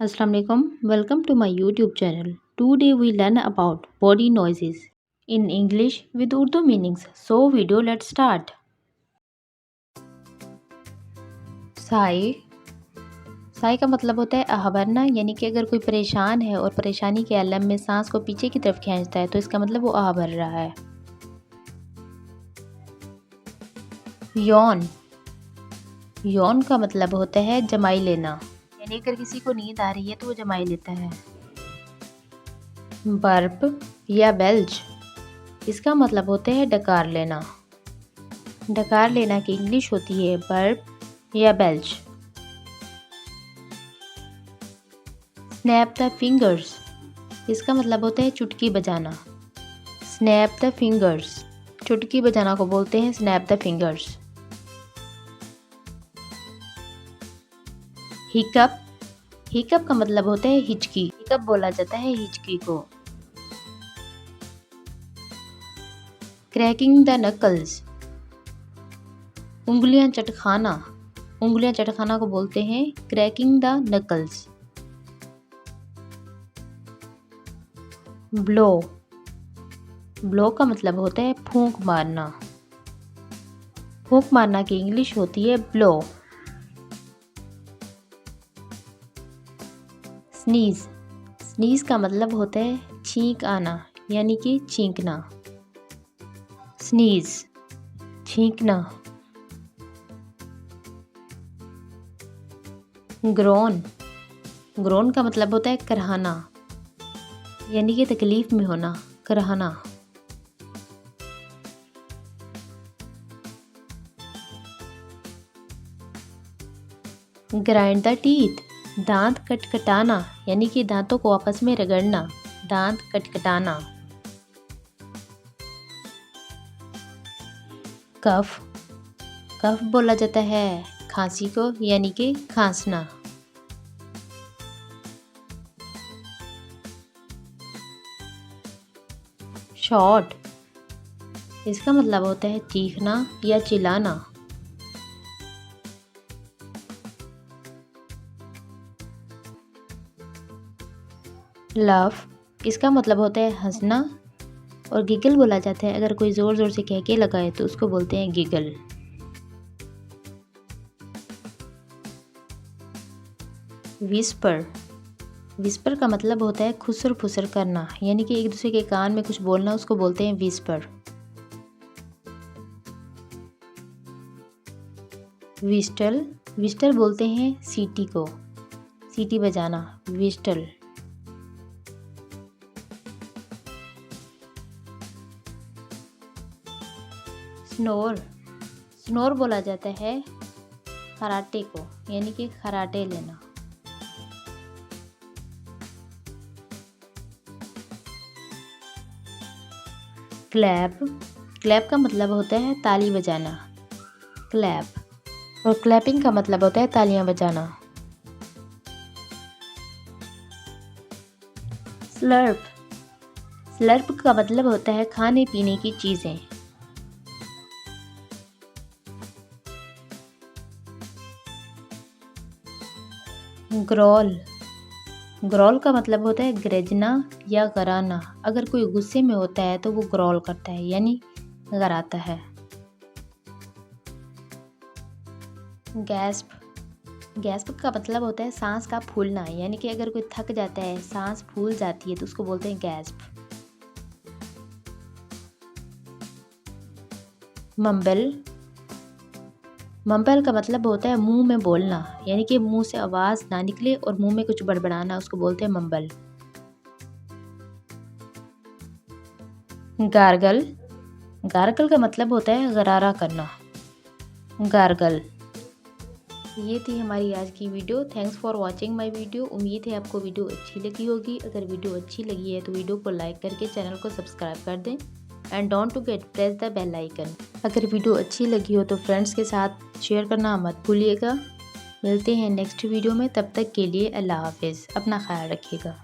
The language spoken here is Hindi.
Assalamu alaikum. Welcome to my YouTube channel. Today we learn about body noises in English with Urdu meanings. So video let's start. Sai Sai का मतलब होता है आहवरना, यानी कि अगर कोई परेशान है और परेशानी के आलम में सांस को पीछे की तरफ खींचता है तो इसका मतलब वो आह भर रहा है। यौन यौन का मतलब होता है जमाई लेना, यानी अगर किसी को नींद आ रही है तो वो जमाई लेता है। बर्प या बेल्च, इसका मतलब होता है डकार लेना। डकार लेना की इंग्लिश होती है बर्प या बेल्च। स्नैप द फिंगर्स, इसका मतलब होता है चुटकी बजाना। स्नैप द फिंगर्स, चुटकी बजाना को बोलते हैं snap the fingers. Hiccup hiccup का मतलब होता है हिचकी। हिकअप बोला जाता है हिचकी को। क्रैकिंग द नकल्स, उंगलियां चटखाना। उंगलियां चटखाना को बोलते हैं cracking the knuckles. Blow blow का मतलब होता है फूंक मारना। फूंक मारना की इंग्लिश होती है ब्लो। स्नीज स्नीज का मतलब होता है छींक आना, यानी कि छींकना। स्नीज, छींकना। ग्रोन ग्रोन का मतलब होता है कराहना, यानी कि तकलीफ में होना, कराहना। ग्राइंड द टीथ, दांत कटकटाना, यानी कि दांतों को आपस में रगड़ना, दांत कटकटाना। कफ कफ बोला जाता है खांसी को, यानी कि खांसना। शॉट, इसका मतलब होता है चीखना या चिल्लाना। लाफ, इसका मतलब होता है हंसना। और गिगल बोला जाता है अगर कोई ज़ोर ज़ोर से कहके लगाए तो उसको बोलते हैं गिगल। विस्पर विस्पर का मतलब होता है खुसर फुसर करना, यानी कि एक दूसरे के कान में कुछ बोलना, उसको बोलते हैं विस्पर। विस्टल विस्टल बोलते हैं सीटी को, सीटी बजाना, विस्टल। स्नोर स्नोर बोला जाता है खराटे को, यानी कि खराटे लेना। क्लैप क्लैप का मतलब होता है ताली बजाना, क्लैप। और क्लैपिंग का मतलब होता है तालियां बजाना। स्लर्प स्लर्प का मतलब होता है खाने पीने की चीज़ें। ग्रॉल ग्रॉल का मतलब होता है गरजना या गराना। अगर कोई गुस्से में होता है तो वो ग्रॉल करता है, यानी गराता है। गैस्प गैस्प का मतलब होता है सांस का फूलना, यानी कि अगर कोई थक जाता है, सांस फूल जाती है तो उसको बोलते हैं गैस्प। मम्बल मम्बल का मतलब होता है मुंह में बोलना, यानी कि मुंह से आवाज़ ना निकले और मुंह में कुछ बड़बड़ाना, उसको बोलते हैं मम्बल। गार्गल गार्गल का मतलब होता है गरारा करना, गार्गल। ये थी हमारी आज की video. Thanks for watching my video. उम्मीद है आपको वीडियो अच्छी लगी होगी। अगर वीडियो अच्छी लगी है तो वीडियो को लाइक करके चैनल को सब्सक्राइब कर दें and don't to get press the bell icon. अगर वीडियो अच्छी लगी हो तो फ्रेंड्स के साथ शेयर करना मत भूलिएगा। मिलते हैं नेक्स्ट वीडियो में, तब तक के लिए अल्लाह हाफिज़। अपना ख्याल रखिएगा।